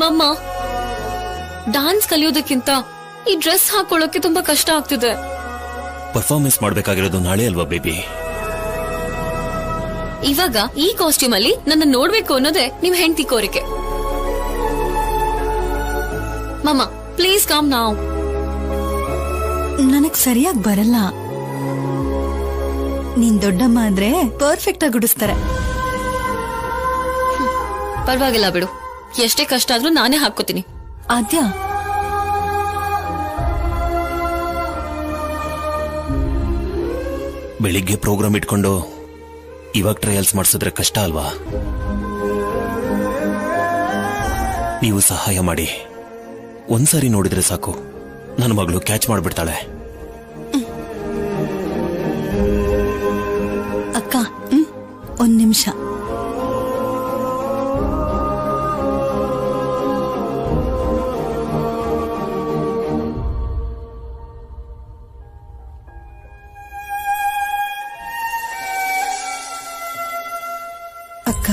ಮಮ್ಮ, ಡಾನ್ಸ್ ಕಲಿಯೋದಕ್ಕಿಂತ ಈ ಡ್ರೆಸ್ ಹಾಕೊಳ್ಳೋಕೆ ತುಂಬಾ ಕಷ್ಟ ಆಗ್ತಿದೆ. ಪರ್ಫಾರ್ಮೆನ್ಸ್ ಮಾಡ್ಬೇಕಾಗಿರೋದು ನಾಳೆ ಅಲ್ವಾ ಬೇಬಿ? ಇವಾಗ ಈ ಕಾಸ್ಟ್ಯೂಮ್ ಅಲ್ಲಿ ನನ್ನ ನೋಡ್ಬೇಕು ಅನ್ನೋದೇ ನಿಮ್ ಹೆಂಡತಿ ಕೋರಿಕೆ. ಮಮ್ಮ ಪ್ಲೀಸ್ ಕಮ್ ನಾವ್. ನನಗ್ ಸರಿಯಾಗಿ ಬರಲ್ಲ. ನೀನ್ ದೊಡ್ಡಮ್ಮ ಆದ್ರೆ ಪರ್ಫೆಕ್ಟ್ ಆಗಿ ಉಡಿಸ್ತಾರೆ. ಪರವಾಗಿಲ್ಲ ಬಿಡು, ಎಷ್ಟೇ ಕಷ್ಟ ಆದ್ರೂ ನಾನೇ ಹಾಕೋತೀನಿ. ಆದ್ಯಾ, ಬೆಳಿಗ್ಗೆ ಪ್ರೋಗ್ರಾಮ್ ಇಟ್ಕೊಂಡು ಇವಾಗ ಟ್ರಯಲ್ಸ್ ಮಾಡಿಸಿದ್ರೆ ಕಷ್ಟ ಅಲ್ವಾ? ನೀವು ಸಹಾಯ ಮಾಡಿ. ಒಂದ್ಸಾರಿ ನೋಡಿದ್ರೆ ಸಾಕು, ನನ್ನ ಮಗಳು ಕ್ಯಾಚ್ ಮಾಡ್ಬಿಡ್ತಾಳೆ. ಅಕ್ಕ ಒಂದ್ ನಿಮಿಷ. ಅಕ್ಕ,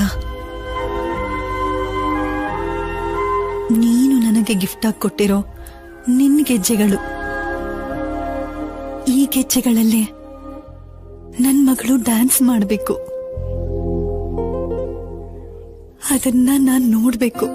ನೀನು ನನಗೆ ಗಿಫ್ಟ್ ಆಗಿ ಕೊಟ್ಟಿರೋ ನಿನ್ನ ಗೆಜ್ಜೆಗಳು, ಈ ಗೆಜ್ಜೆಗಳಲ್ಲೇ ನನ್ ಮಗಳು ಡ್ಯಾನ್ಸ್ ಮಾಡಬೇಕು. ಅದನ್ನ ನಾನ್ ನೋಡ್ಬೇಕು.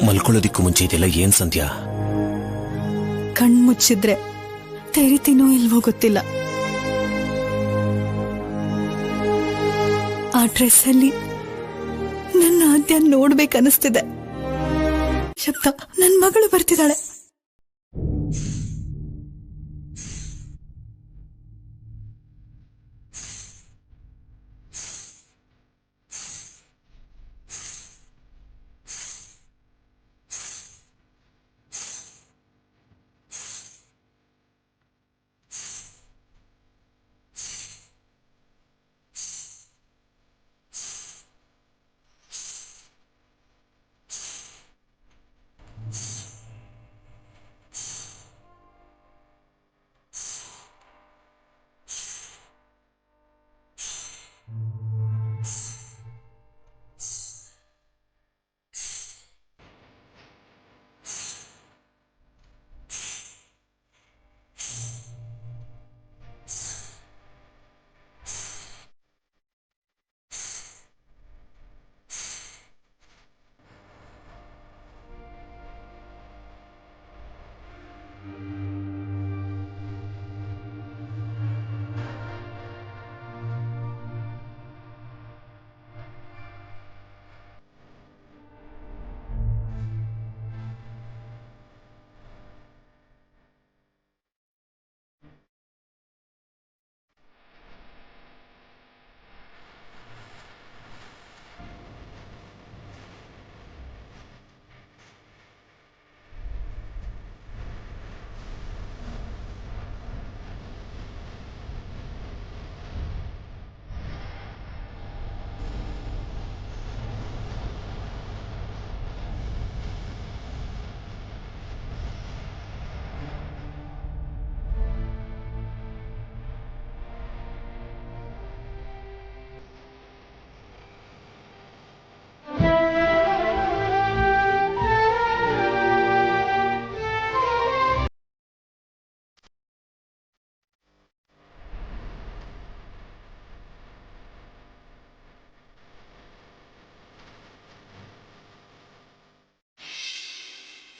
ಮಲ್ಕೊಳ್ಳೋದಿಕ್ಕೂ ಮುಂಚೆ ಇದೆಲ್ಲ ಏನ್ ಸಂಧ್ಯಾ? ಕಣ್ಮುಚ್ಚಿದ್ರೆ ತೆರಿತೀನೋ ಇಲ್ವೋ ಗೊತ್ತಿಲ್ಲ. ಆ ಡ್ರೆಸ್ ಅಲ್ಲಿ ನನ್ನ ಆದ್ಯ ನೋಡ್ಬೇಕನ್ನಿಸ್ತಿದೆ. ಶಬ್ದ, ನನ್ ಮಗಳು ಬರ್ತಿದ್ದಾಳೆ.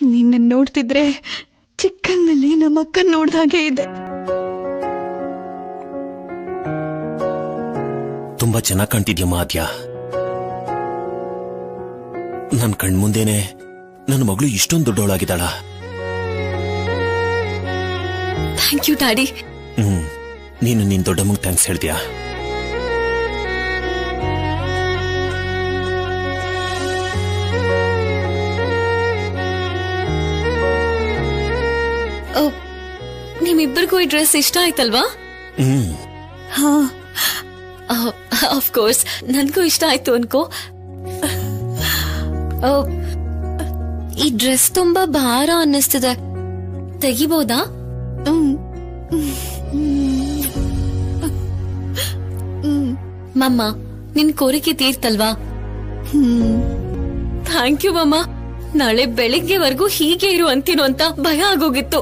ನಿನ್ನ ನೋಡ್ತಿದ್ರೆ ಚಿಕ್ಕಂದಲ್ಲಿ ನಮ್ಮ ಅಕ್ಕ ನೋಡ್ದಾಗೆ ಇದೆ. ತುಂಬಾ ಚೆನ್ನಾಗಿ ಕಾಣ್ತಿದ್ಯಮ್ಮ ಆದ್ಯ. ನನ್ ಕಣ್ಮುಂದೇನೆ ನನ್ನ ಮಗಳು ಇಷ್ಟೊಂದು ದೊಡ್ಡವಳಾಗಿದ್ದಾಳ. Thank you daddy. ನೀನು ನಿನ್ ದೊಡ್ಡಮ್ಮಂಗ್ ಥ್ಯಾಂಕ್ಸ್ ಹೇಳ್ತೀಯಾ? ನಿಮ್ಮಿಬ್ಬರಿಗೂ ಈ ಡ್ರೆಸ್ ಇಷ್ಟ ಆಯ್ತಲ್ವಾ? ಹಾ, ಆಫ್ ಕೋರ್ಸ್ ನನ್ಗೂ ಇಷ್ಟ ಆಯ್ತು ಅನ್ಕೋ. ಈ ಡ್ರೆಸ್ ತುಂಬಾ ಭಾರ ಅನ್ನಿಸ್ತಿದೆ, ತೆಗಿಬೋದಾ? ಮಮ್ಮ, ನಿನ್ ಕೋರಿಕೆ ತೀರ್ತಲ್ವಾ? ಥ್ಯಾಂಕ್ ಯು ಮಮ್ಮ. ನಾಳೆ ಬೆಳಿಗ್ಗೆವರೆಗೂ ಹೀಗೆ ಇರು ಅಂತೀನೋ ಅಂತ ಭಯ ಆಗೋಗಿತ್ತು.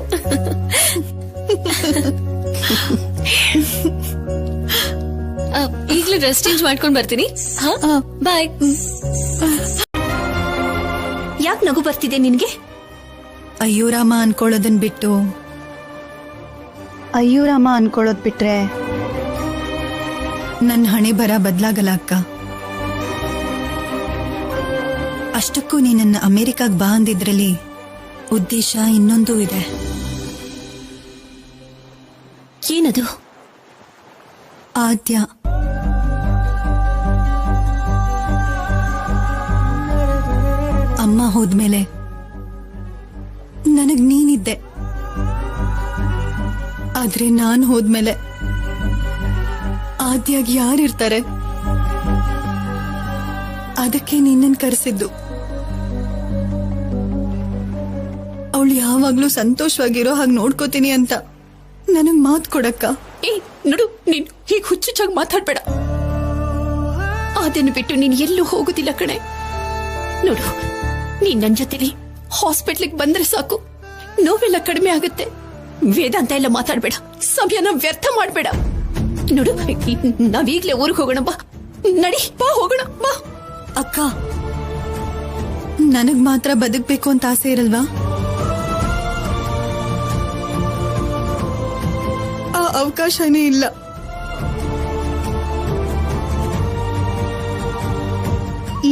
ಈಗ್ಲೇ ಡ್ರೆಸ್ ಚೇಂಜ್ ಮಾಡ್ಕೊಂಡ್ ಬರ್ತೀನಿ. ಬಾಯ್. ಯಾಕೆ ನಗು ಬರ್ತಿದೆ ನಿನ್ಗೆ? ಅಯ್ಯೋರಾಮ ಅನ್ಕೊಳ್ಳೋದನ್ ಬಿಟ್ಟು ಅಯ್ಯೋರಾಮ ಅನ್ಕೊಳ್ಳೋದ್ ಬಿಟ್ರೆ ನನ್ ಹಣೆ ಬರ ಬದ್ಲಾಗಲ್ಲ ಅಕ್ಕ. ಅಷ್ಟಕ್ಕೂ ನೀ ನನ್ನ ಅಮೆರಿಕಾಗ್ ಬಾ ಅಂದಿದ್ರಲ್ಲಿ ಉದ್ದೇಶ ಇನ್ನೊಂದು ಇದೆ. ಏನದು? ಆದ್ಯ ಅಮ್ಮ ಹೋದ್ಮೇಲೆ ನನಗ್ ನೀನಿದ್ದೆ, ಆದ್ರೆ ನಾನ್ ಹೋದ್ಮೇಲೆ ಆದ್ಯಾಗ್ ಯಾರಿರ್ತಾರೆ? ಅದಕ್ಕೆ ನಿನ್ನನ್ ಕರೆಸಿದ್ದು. ಅವಳು ಯಾವಾಗ್ಲೂ ಸಂತೋಷವಾಗಿರೋ ಹಾಗೆ ನೋಡ್ಕೋತೀನಿ ಅಂತ ನನಗ್ ಮಾತ್ ಕೊಡಕ್ಕ. ನೋಡು, ನೀನ್ ಹೀಗ್ ಹುಚ್ಚುಚ್ಚಾಗಿ ಮಾತಾಡ್ಬೇಡ. ಅದನ್ನು ಬಿಟ್ಟು ನೀನ್ ಎಲ್ಲೂ ಹೋಗುದಿಲ್ಲ ಕಣೆ. ನೋಡು, ನೀನ್ ನನ್ ಜೊತೆಲಿ ಹಾಸ್ಪಿಟ್ಲಿಗೆ ಬಂದ್ರೆ ಸಾಕು, ನೋವೆಲ್ಲ ಕಡಿಮೆ ಆಗುತ್ತೆ. ವೇದಾಂತ ಎಲ್ಲ ಮಾತಾಡ್ಬೇಡ, ಸಮಯನ ವ್ಯರ್ಥ ಮಾಡ್ಬೇಡ. ನೋಡು, ನಾವೀಗ್ಲೇ ಊರಿಗೆ ಹೋಗೋಣ. ಬಾ, ನಡಿ, ಬಾ ಹೋಗೋಣ, ಬಾ. ಅಕ್ಕ, ನನಗ್ ಮಾತ್ರ ಬದುಕ್ಬೇಕು ಅಂತ ಆಸೆ ಇರಲ್ವಾ? ಆ ಅವಕಾಶನೇ ಇಲ್ಲ.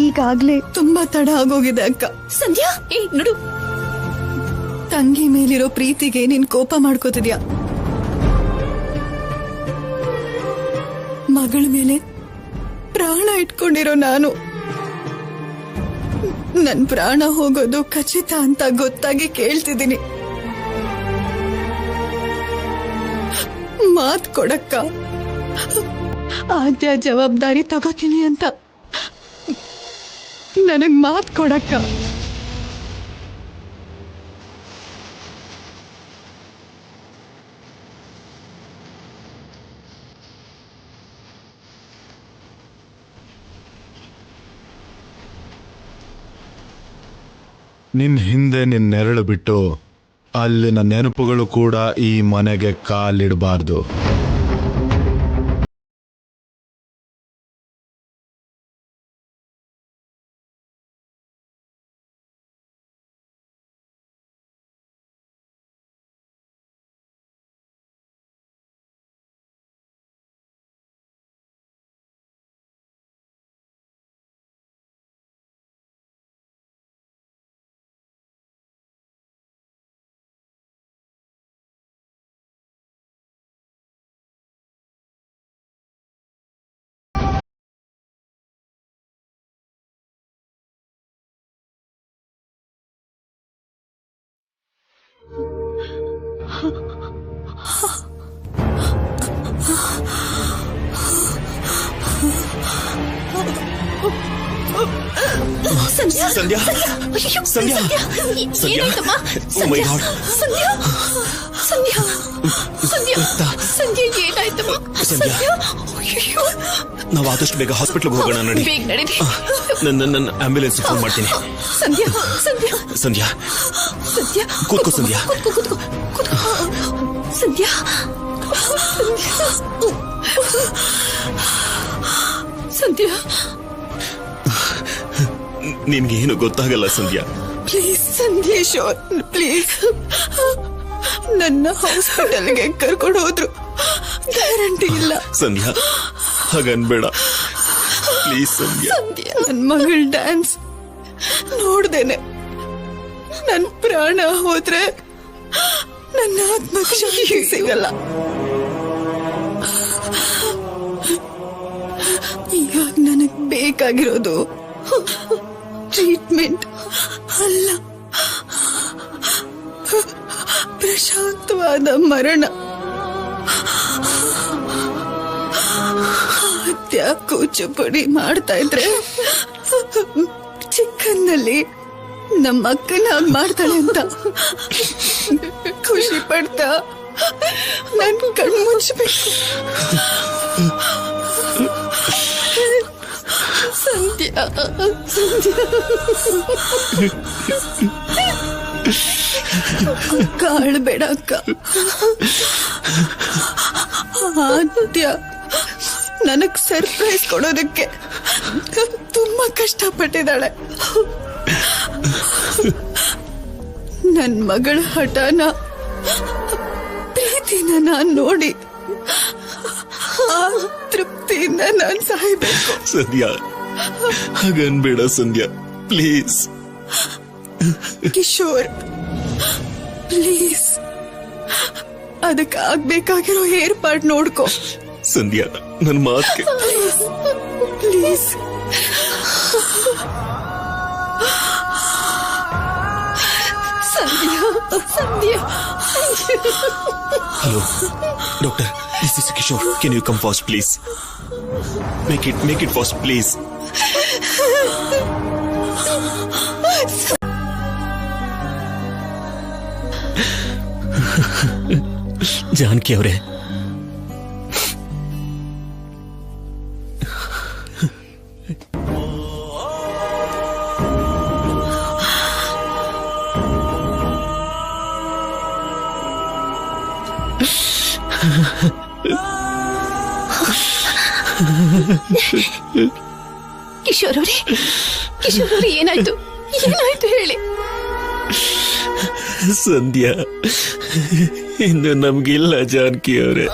ಈಗಾಗ್ಲೇ ತುಂಬಾ ತಡ ಆಗೋಗಿದೆ ಅಕ್ಕ. ಸಂಧ್ಯಾ, ನೋಡು, ತಂಗಿ ಮೇಲಿರೋ ಪ್ರೀತಿಗೆ ನೀನ್ ಕೋಪ ಮಾಡ್ಕೋತಿದ್ಯಾ? ಮಗಳ ಮೇಲೆ ಪ್ರಾಣ ಇಟ್ಕೊಂಡಿರೋ ನಾನು ನನ್ ಪ್ರಾಣ ಹೋಗೋದು ಖಚಿತ ಅಂತ ಗೊತ್ತಾಗಿ ಕೇಳ್ತಿದ್ದೀನಿ. ಮಾತ್ ಕೊಡಕ್ಕ. ಆದ್ಯ ಜವಾಬ್ದಾರಿ ತಗೋತೀನಿ ಅಂತ ನನಗ್ ಮಾತ್ ಕೊಡಕ್ಕ. ನಿನ್ ಹಿಂದೆ ನಿನ್ ನೆರಳು ಬಿಟ್ಟು ಅಲ್ಲಿನ ನೆನಪುಗಳು ಕೂಡ ಈ ಮನೆಗೆ ಕಾಲಿಡಬಾರ್ದು. ಸಂಧ್ಯಾ, ಸಂಧ್ಯಾ, ಸಂಧ್ಯಾ, ಏನಾಯ್ತಮ್ಮ? Oh my God. ಸಂಧ್ಯಾ, ಸಂಧ್ಯಾ, ಸಂಧ್ಯಾ, ಸಂಧ್ಯಾ, ಏನಾಯ್ತಮ್ಮ? ಸಂಧ್ಯಾ, ನಾವು ಆದಷ್ಟು ಬೇಗ ಹಾಸ್ಪಿಟ್ಲ್ಗೆ ಹೋಗೋಣ. ನಡಿ, ಬೇಗ ನಡೀರಿ. ನನ್ನ ಆಂಬ್ಯುಲೆನ್ಸ್ ಫೋನ್ ಮಾಡ್ತೀನಿ. ಸಂಧ್ಯಾ, ಸಂಧ್ಯಾ, ಸಂಧ್ಯಾ, ಸಂಧ್ಯಾ, ಕೂತ್ಕೋ. ಸಂಧ್ಯಾ, ಕೂತ್ಕೋ. ಸಂಧ್ಯಾ, ಸಂಧ್ಯಾ, ನಿನ್ಗೆ ಏನು ಗೊತ್ತಾಗಲ್ಲ ಸಂಧ್ಯಾ. ಪ್ಲೀಸ್ ಸಂಧ್ಯೇಶ್ವರ್, ಪ್ಲೀಸ್ ನನ್ನ ಹಾಸ್ಪಿಟಲ್ಗೆ ಕರ್ಕೊಂಡು ಹೋದ್ರು ಗ್ಯಾರಂಟಿ ಇಲ್ಲ. ಸಂಧ್ಯಾ, ಹಾಗನ್ಬೇಡ ಪ್ಲೀಸ್. ಸಂಧ್ಯಾ, ನನ್ ಮಗಳ ಡ್ಯಾನ್ಸ್ ನೋಡ್ದೇನೆ ನನ್ ಪ್ರಾಣ ಹೋದ್ರೆ ನನ್ನ ಆತ್ಮಕ್ಕೆ ಶಾಂತಿ ಸಿಗಲ್ಲ. ಈಗ ನನಗ್ ಬೇಕಾಗಿರೋದು ಟ್ರೀಟ್ಮೆಂಟ್ ಅಲ್ಲ, ಪ್ರಶಾಂತವಾದ ಮರಣ. ಆದ್ಯ ಕೂಚುಪುಡಿ ಮಾಡ್ತಾ ಇದ್ರೆ ಚಿಕ್ಕನ್ನಲ್ಲಿ ನಮ್ಮ ಅಕ್ಕನ ಹಾಗೆ ಮಾಡ್ತಾಳೆ ಅಂತ ಖುಷಿ ಪಡ್ತಾ ನನ್ ಕಣ್ಣು ಮುಚ್ಚಬೇಕು. ಸಂಧ್ಯಾ ಕಾಳ್ಬೇಡ ಅಕ್ಕ. ಆದ್ಯ ನನಗ್ ಸರ್ಪ್ರೈಸ್ ಕೊಡೋದಕ್ಕೆ ತುಂಬಾ ಕಷ್ಟಪಟ್ಟಿದ್ದಾಳೆ. ನನ್ ಮಗಳ ಹಠನ ಪ್ರೀತಿನ ನಾನ್ ನೋಡಿ ಆ ತೃಪ್ತಿಯಿಂದ ನಾನ್ ಸಾಯ್ಬೇಕು. ಸಂಧ್ಯಾ ಹಾಗನ್ಬೇಡ ಸಂಧ್ಯಾ, ಪ್ಲೀಸ್. ಕಿಶೋರ್ ಪ್ಲೀಸ್, ಅದಕ್ಕೆ ಆಗ್ಬೇಕಾಗಿರೋ ಏರ್ಪಾಡ್ ನೋಡ್ಕೋ. ಸಂಧ್ಯಾ ನನ್ ಮಾತ್ಗೆ please. Sandhya Sandhya. Hello doctor, this is Kishore. Can you come fast please? Make it fast please. Janaki ಅವರೇ, ಕಿಶೋರ್ ಅವರೇ, ಕಿಶೋರ್ ಅವರೇ, ಏನಾಯ್ತು ಏನಾಯ್ತು ಹೇಳಿ. ಸಂಧ್ಯಾ ಇನ್ನು ನಮ್ಗಿಲ್ಲ ಜಾನಕಿ ಅವರೇ.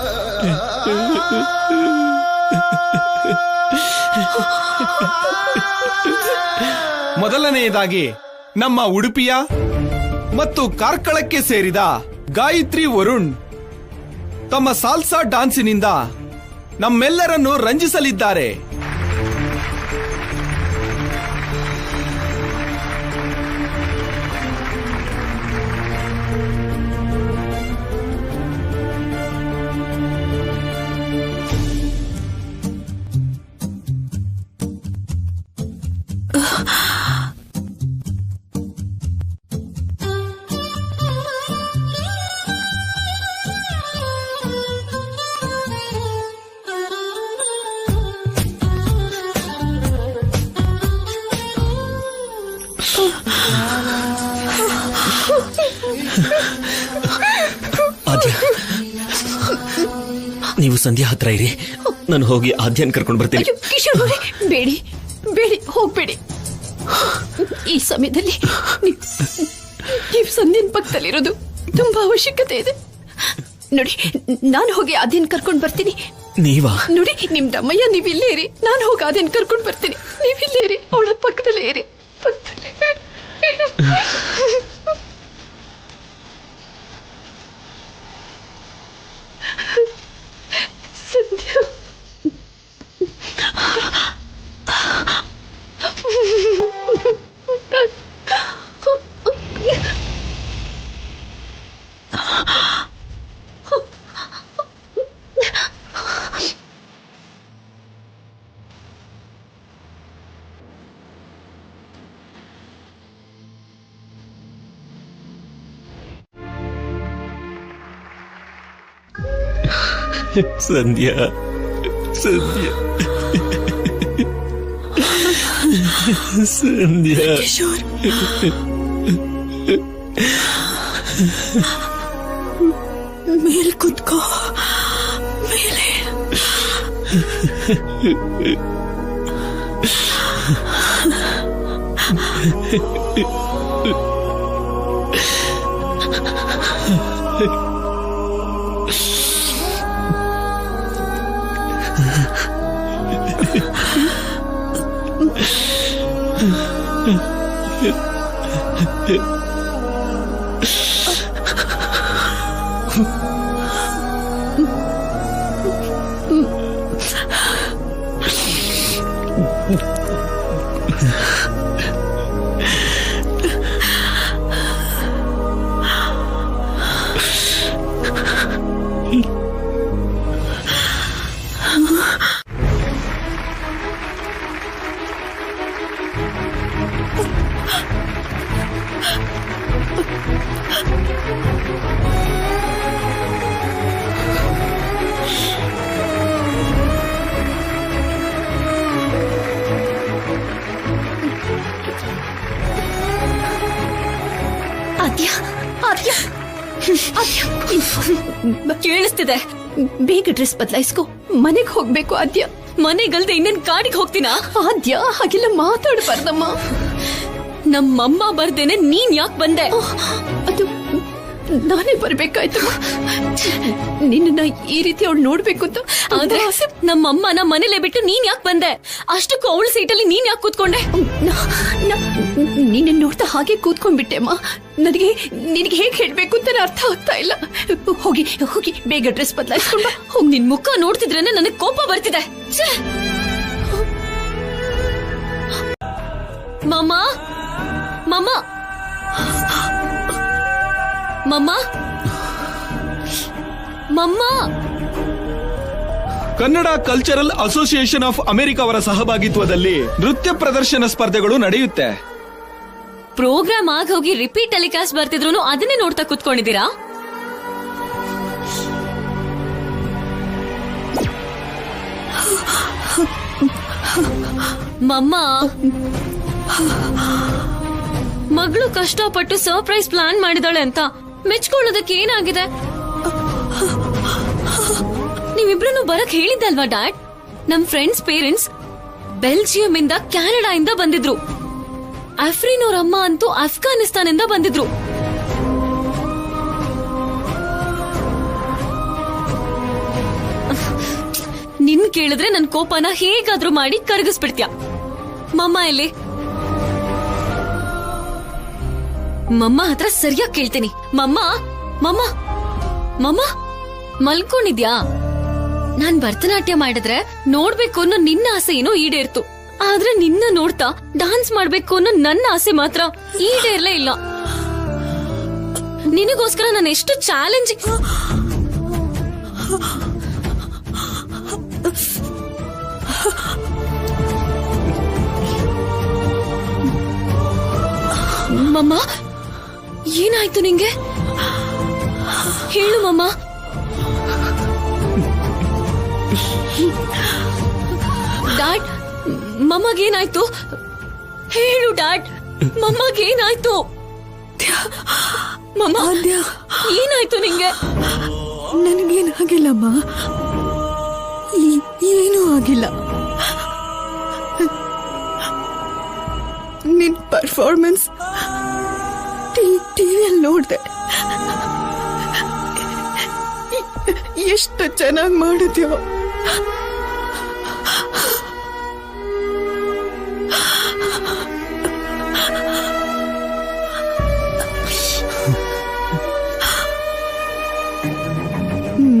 ಮೊದಲನೆಯದಾಗಿ ನಮ್ಮ ಉಡುಪಿಯ ಮತ್ತು ಕಾರ್ಕಳಕ್ಕೆ ಸೇರಿದ ಗಾಯತ್ರಿ ವರುಣ್ ತಮ್ಮ ಸಾಲ್ಸಾ ಡಾನ್ಸಿನಿಂದ ನಮ್ಮೆಲ್ಲರನ್ನು ರಂಜಿಸಲಿದ್ದಾರೆ. ನೀವು ಸಂಧ್ಯಾ ಹತ್ರ ಇರಿ, ನಾನು ಹೋಗಿ ಆದ್ಯನ್ ಕರ್ಕೊಂಡು ಬರ್ತೀನಿ. ಕಿಶೋರ್ ಅವರೇ, ಬೇಡಿ ಬೇಡಿ, ಹೋಗ್ಬೇಡಿ. ಈ ಸಮಯದಲ್ಲಿ ನೀವು ಸಂಧ್ಯನ್ ಪಕ್ಕದಲ್ಲಿರೋದು ತುಂಬಾ ಅವಶ್ಯಕತೆ ಇದೆ. ನೋಡಿ, ನಾನು ಹೋಗಿ ಆದ್ಯನ್ ಕರ್ಕೊಂಡು ಬರ್ತೀನಿ. ನೀವಾ? ನೋಡಿ, ನಿಮ್ ದಮ್ಮಯ್ಯ ನೀವಿಲ್ಲೇ ಇರಿ, ನಾನು ಹೋಗಿ ಆದ್ಯನ್ ಕರ್ಕೊಂಡು ಬರ್ತೀನಿ. ನೀವಿಲ್ಲೇ ಇರಿ, ಅವಳ ಪಕ್ಕದಲ್ಲೇ ಇರಿ. ಸಂಧ್ಯಾ, ಸಂಧ್ಯಾ ಸಂಧ್ಯಾ ಸಂಧ್ಯಾ. ಕಿಶೋರ್, ಮೇಲ್ ಕುತ್ಕೋ, ಮೇಲೆ. ಕೇಳಿಸ್ತಿದೆ. ಬೇಗ ಡ್ರೆಸ್ ಬದಲಾಯಿಸ್ಕೊ, ಮನೆಗ್ ಹೋಗ್ಬೇಕು ಆದ್ಯ. ಮನೆಗಲ್ದೆ ಇನ್ನೇನ್ ಕಾಡಿಗೆ ಹೋಗ್ತೀನಾ? ಆದ್ಯ ಹಾಗೆಲ್ಲ ಮಾತಾಡಬಾರ್ದಮ್ಮ. ನಮ್ಮಮ್ಮ ಬರ್ದೇನೆ ನೀನ್ ಯಾಕೆ ಬಂದೆ? ಅದು ನಾನೇ ಬರ್ಬೇಕಾಯ್ತಮ್ಮ. ನಿನ್ನ ಈ ರೀತಿ ಅವಳು ನೋಡ್ಬೇಕು ಅಂತ. ಆದ್ರೆ ನಮ್ಮಮ್ಮನ ಮನೇಲೆ ಬಿಟ್ಟು ನೀನ್ ಯಾಕೆ ಬಂದೆ? ಅಷ್ಟಕ್ಕೂ ಅವಳ ಸೀಟಲ್ಲಿ ನೀನ್ ಯಾಕೆ ಕೂತ್ಕೊಂಡೆ? ನಿನ್ನ ನೋಡ್ತಾ ಹಾಗೆ ಕೂತ್ಕೊಂಡ್ಬಿಟ್ಟೆ ಅಮ್ಮ. ನಿನಗೆ ಹೇಗೆ ಹೇಳ್ಬೇಕು ಅಂತ ಅರ್ಥ ಆಗ್ತಾ ಇಲ್ಲ. ಹೋಗಿ ಹೋಗಿ ಬೇಗ ಡ್ರೆಸ್ ಬದಲಾಯಿಸ್ಕೊಂಡ. ನಿನ್ ಮುಖ ನೋಡ್ತಿದ್ರೇನೆ ನನಗೆ ಕೋಪ ಬರ್ತಿದೆ. ಮಮ್ಮ ಮಮ್ಮ ಮಮ್ಮ ಮಮ್ಮ. Kannada cultural association of America ಅವರ ಸಹಭಾಗಿತ್ವದಲ್ಲಿ ನೃತ್ಯ ಪ್ರದರ್ಶನ ಸ್ಪರ್ಧೆಗಳು ನಡೆಯುತ್ತೆ. ಪ್ರೋಗ್ರಾಮ್ ಆಗಿ ಹೋಗಿ ರಿಪೀಟ್ ಟೆಲಿಕಾಸ್ಟ್ ಬರ್ತಿದ್ರು ಅದನ್ನೇ ನೋಡ್ತಾ ಕುತ್ಕೊಂಡಿದ್ದೀರಾ? ಮಮ್ಮ, ಮಗಳು ಕಷ್ಟಪಟ್ಟು ಸರ್ಪ್ರೈಸ್ ಪ್ಲಾನ್ ಮಾಡಿದಾಳೆ ಅಂತ ಮೆಚ್ಕೊಳ್ಳೋದಕ್ಕೆ ಏನಾಗಿದೆ? ನೀವಿಬ್ರು ಬರಕ್ ಹೇಳಿದ್ದಲ್ವಾ ಡ್ಯಾಡ್? ನಮ್ ಫ್ರೆಂಡ್ಸ್ ಪೇರೆಂಟ್ಸ್ ಬೆಲ್ಜಿಯಂ ಇಂದ, ಕ್ಯಾನಡಾ ಇಂದ ಬಂದಿದ್ರು. ಅಫ್ರೀನ್ ಅವ್ರ ಅಮ್ಮ ಅಂತೂ ಅಫ್ಘಾನಿಸ್ತಾನ್ ಇಂದ ಬಂದಿದ್ರು. ನಿನ್ ಕೇಳಿದ್ರೆ ನನ್ ಕೋಪನ ಹೇಗಾದ್ರೂ ಮಾಡಿ ಕರಗಿಸ್ಬಿಡ್ತೀಯ. ಮಮ್ಮ ಎಲ್ಲಿ? ಮಮ್ಮ ಹತ್ರ ಸರಿಯಾಗಿ ಕೇಳ್ತೀನಿ. ಮಮ್ಮ ಮಮ್ಮ ಮಮ್ಮ ಮಲ್ಕೊಂಡಿದ್ಯಾ? ನಾನ್ ಭರತನಾಟ್ಯ ಮಾಡಿದ್ರೆ ನೋಡ್ಬೇಕು ಅನ್ನೋ ನಿನ್ನ ಆಸೆ ಏನೋ ಈಡೇರ್ತು. ಆದ್ರೆ ನಿನ್ನ ನೋಡ್ತಾ ಡಾನ್ಸ್ ಮಾಡ್ಬೇಕು ಅನ್ನೋ ನನ್ನ ಆಸೆ ಮಾತ್ರ ಈಡೇರ್ಲೇ ಇಲ್ಲ. ನಿನಗೋಸ್ಕರ ನಾನು ಎಷ್ಟು ಚಾಲೆಂಜಿಂಗ್. ಮಮ್ಮ, ಏನಾಯ್ತು ನಿಂಗೆ? ಹೇಳು ಮಮ್ಮ. ಡ್ಯಾಡ್, ಮಮ್ಮಗೇನಾಯ್ತು? ಹೇಳು ಡ್ಯಾಡ್, ಮಮ್ಮಗೇನಾಯ್ತು? ಮಮ್ಮ, ಏನಾಯ್ತು ನಿಂಗೆ? ನನಗೇನಾಗಿಲ್ಲಮ್ಮ, ಏನೂ ಆಗಿಲ್ಲ. ನಿನ್ ಪರ್ಫಾರ್ಮೆನ್ಸ್ ಟಿವಿಯಲ್ಲಿ ನೋಡ್ದೆ. ಎಷ್ಟು ಚೆನ್ನಾಗಿ ಮಾಡಿದ್ಯೋ.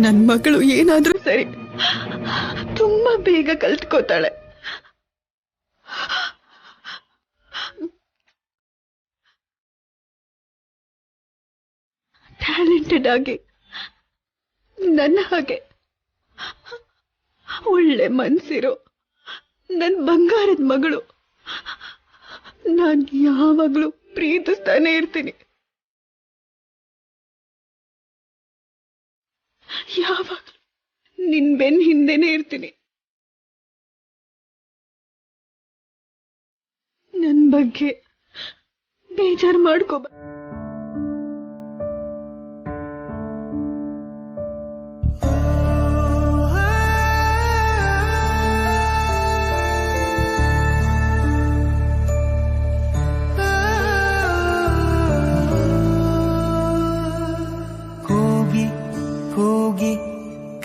ನನ್ ಮಗಳು ಏನಾದ್ರೂ ಸರಿ, ತುಂಬಾ ಬೇಗ ಕಲ್ತ್ಕೋತಾಳೆ. ಟ್ಯಾಲೆಂಟೆಡ್ ಆಗಿ, ನನ್ನ ಹಾಗೆ ಒಳ್ಳೆ ಮನ್ಸಿರೋ ನನ್ ಬಂಗಾರದ ಮಗಳು ನಾನ್ ಯಾವಾಗ್ಲೂ ಪ್ರೀತಿಸ್ತಾನೆ ಇರ್ತೀನಿ. ಯಾವಾಗ್ಲೂ ನಿನ್ ಬೆನ್ ಹಿಂದೆನೆ ಇರ್ತೀನಿ. ನನ್ ಬಗ್ಗೆ ಬೇಜಾರು ಮಾಡ್ಕೋಬ.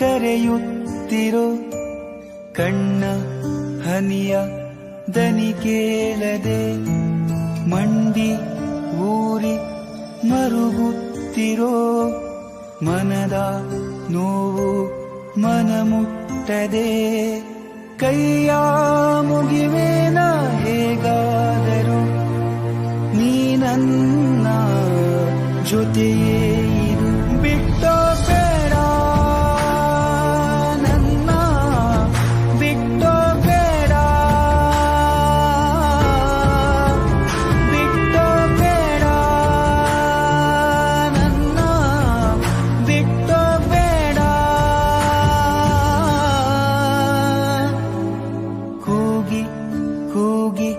ಕರೆಯುತ್ತಿರೋ ಕಣ್ಣ ಹನಿಯ ದನಿ ಕೇಳದೆ ಮಂಡಿ ಊರಿ ಮರುಗುತ್ತಿರೋ ಮನದ ನೋವು ಮನ ಮುಟ್ಟದೆ ಕೈಯ ಮುಗಿವೇನ ಹೇಗಾದರೂ ನೀ ನನ್ನ ಜೊತೆಯೇ ಇರು. ಬಿಟ್ಟೋ ಬೇಡ ನನ್ನ, ಬಿಟ್ಟೋ ಬೇಡ, ಬಿಟ್ಟೋ ಬೇಡ ನನ್ನ, ಬಿಟ್ಟೋ ಬೇಡ. ಕೂಗಿ ಕೂಗಿ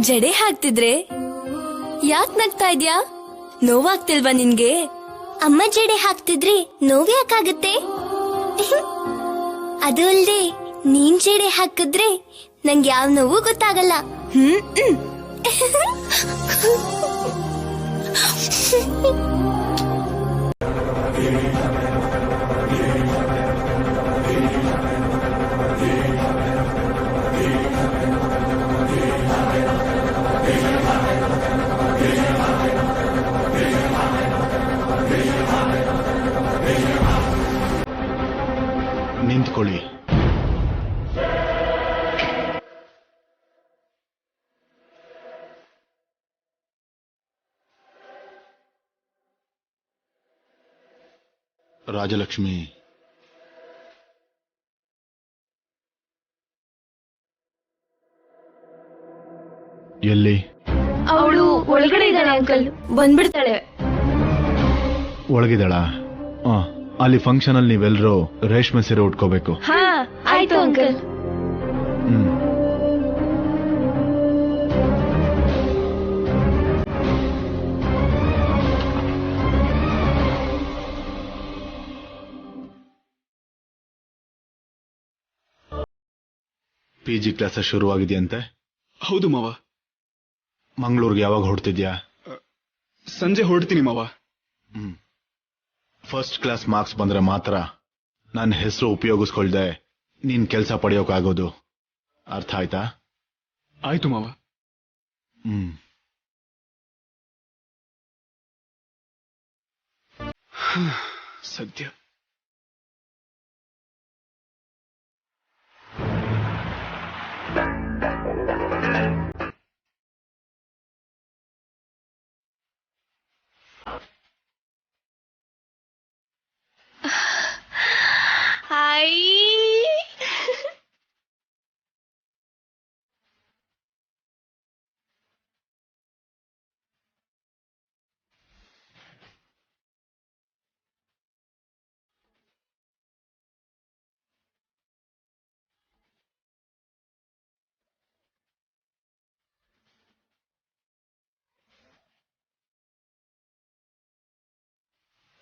ಜಡೆ ಹಾಕ್ತಿದ್ರೆ ಯಾಕ್ ನಗ್ತಾ ಇದ್ಯಾ? ನೋವಾಗ್ತಿಲ್ವಾ ನಿನ್ಗೆ? ಅಮ್ಮ ಜಡೆ ಹಾಕ್ತಿದ್ರೆ ನೋವು ಯಾಕಾಗತ್ತೆ? ಅದು ಅಲ್ದೆ ನೀನ್ ಜಡೆ ಹಾಕಿದ್ರೆ ನಂಗೆ ಯಾವ ನೋವು ಗೊತ್ತಾಗಲ್ಲ. ನಿಂತ್ಕೊಳ್ಳಿ. ರಾಜಲಕ್ಷ್ಮಿ, ಎಲ್ಲಿ? ಅವಳು ಒಳಗಡೆ ಇದ್ದಾಳೆ ಅಂಕಲ್, ಬಂದ್ಬಿಡ್ತಾಳೆ. ಒಳಗಿದ್ದಾಳ? ಅಲ್ಲಿ ಫಂಕ್ಷನ್ ಅಲ್ಲಿ ನೀವೆಲ್ಲರೂ ರೇಷ್ಮೆ ಸೀರೆ ಉಟ್ಕೋಬೇಕು. ಹಾ ಆಯ್ತು ಅಂಕಲ್. ಹ್ಮ್. PG ಕ್ಲಾಸ್ ಶುರುವಾಗಿದೆಯಂತೆ? ಹೌದು ಮಾವ. ಮಂಗಳೂರಿಗೆ ಯಾವಾಗ ಹೊರಡ್ತಿದ್ಯಾ? ಸಂಜೆ ಹೊರಡ್ತೀನಿ ಮಾವ. ಫಸ್ಟ್ ಕ್ಲಾಸ್ ಮಾರ್ಕ್ಸ್ ಬಂದ್ರೆ ಮಾತ್ರ ನನ್ನ ಹೆಸರು ಉಪಯೋಗಿಸ್ಕೊಳ್ದೆ ನೀನ್ ಕೆಲಸ ಪಡೆಯೋಕಾಗೋದು. ಅರ್ಥ ಆಯ್ತಾ? ಆಯ್ತು ಮಾವ. ಸದ್ಯ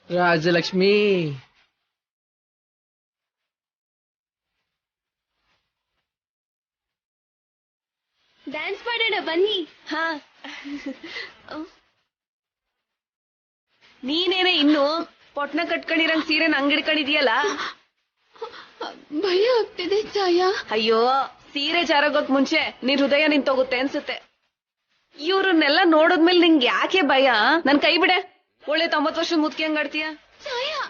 ರಾಜಲಕ್ಷ್ಮಿ, ಡ್ಯಾನ್ಸ್ ಮಾಡೋಣ ಬನ್ನಿ. ಹಾ ನೀನೇನೆ ಇನ್ನು ಪೊಟ್ನ ಕಟ್ಕೊಂಡಿರಂಗ್ ಸೀರೆನ ಅಂಗಿಡ್ಕೊಂಡಿದೀಯಲ್ಲ. ಭಯ ಆಗ್ತಿದೆ ಛಾಯಾ. ಅಯ್ಯೋ, ಸೀರೆ ಜಾರೋಗೋಕ್ ಮುಂಚೆ ನಿನ್ ಹೃದಯ ನಿಂತೋಗುತ್ತೆ ಅನ್ಸುತ್ತೆ. ಇವ್ರನ್ನೆಲ್ಲ ನೋಡಿದ್ಮೇಲೆ ನಿಂಗೆ ಯಾಕೆ ಭಯ? ನನ್ ಕೈ ಬಿಡೆ. ಒಳ್ಳೆ 90 ವರ್ಷದ ಮುದ್ಕಿ ಹಂಗಾಡ್ತೀಯ. ಛಾಯಾ,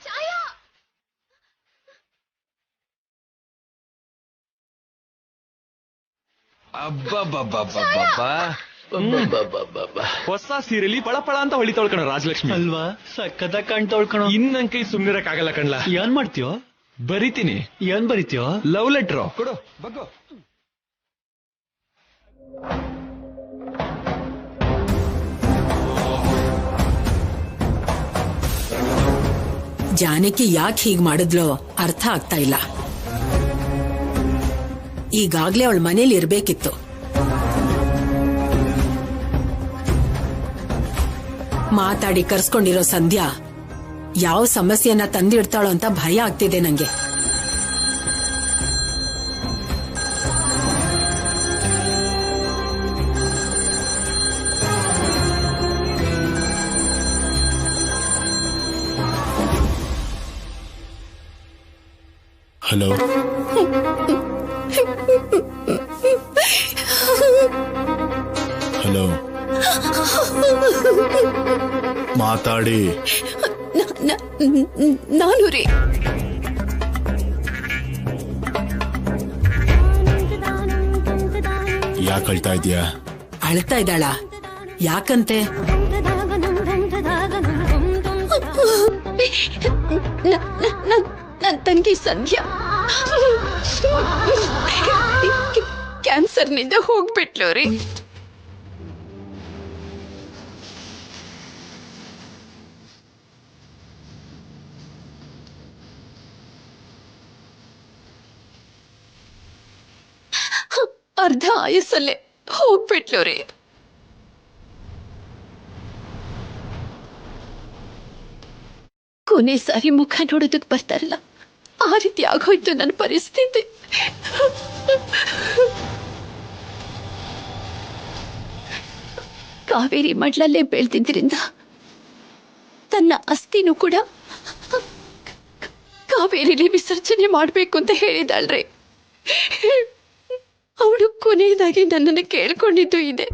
ಛಾಯಾ. ಹೊಸ ಸೀರೆಲಿ ಪಳಪಳ ಅಂತ ಹೊಳಿತೊಳ್ಕಣ ರಾಜಲಕ್ಷ್ಮಿ ಅಲ್ವಾ? ಸಕ್ಕತ್ತ ಕಾಣ್ತೊಳ್ಕಣ. ಇನ್ನನ್ ಕೈ ಸುಮ್ನಿರಕ್ಕಾಗಲ್ಲ ಕಣ್ಲಾ. ಏನ್ ಮಾಡ್ತೀಯೋ? ಬರಿತೀನಿ. ಏನ್ ಬರೀತೀಯೋ? ಲವ್ ಲೆಟ್ರು ಕೊಡು. ಬಗ್ಗು. ಜಾನಕಿ ಯಾಕೆ ಹೀಗ್ ಮಾಡಿದ್ಲೋ ಅರ್ಥ ಆಗ್ತಾ ಇಲ್ಲ. ಈಗಾಗ್ಲೇ ಅವಳ ಮನೇಲಿ ಇರ್ಬೇಕಿತ್ತು. ಮಾತಾಡಿ ಕರ್ಸ್ಕೊಂಡಿರೋ ಸಂಧ್ಯಾ ಯಾವ ಸಮಸ್ಯೆಯನ್ನ ತಂದಿಡ್ತಾಳೋ ಅಂತ ಭಯ ಆಗ್ತಿದೆ ನಂಗೆ. ಹಲೋ, ಹಲೋ, ಮಾತಾಡಿ. ನಾನು ರೀ. ಯಾಕೆ ಅಳ್ತಾ ಇದೀಯಾ? ಅಳ್ತಾ ಇದ್ದಾಳ? ಯಾಕಂತೆ? ನನ್ ತಂಗಿ ಸಂಧ್ಯಾ ಕ್ಯಾನ್ಸರ್ನಿಂದ ಹೋಗ್ಬಿಟ್ಲು ರೀ. ಅರ್ಧ ಆಯಸ್ಸಲ್ಲೇ ಹೋಗ್ಬಿಟ್ಲು ರೀ. ಕೊನೆ ಸಾರಿ ಮುಖ ನೋಡೋದಕ್ ಬರ್ತಾರಲ್ಲ, ಆ ರೀತಿ ಆಗೋಯ್ತು ನನ್ನ ಪರಿಸ್ಥಿತಿ. ಕಾವೇರಿ ಮಡ್ಲಲ್ಲೇ ಬೆಳ್ದಿದ್ರಿಂದ ತನ್ನ ಅಸ್ಥಿನೂ ಕೂಡ ಕಾವೇರಿಲಿ ವಿಸರ್ಜನೆ ಮಾಡ್ಬೇಕು ಅಂತ ಹೇಳಿದಾಳ್ರಿ. ಅವಳು ಕೊನೆಯದಾಗಿ ನನ್ನನ್ನು ಕೇಳ್ಕೊಂಡಿದ್ದು ಇದೆ.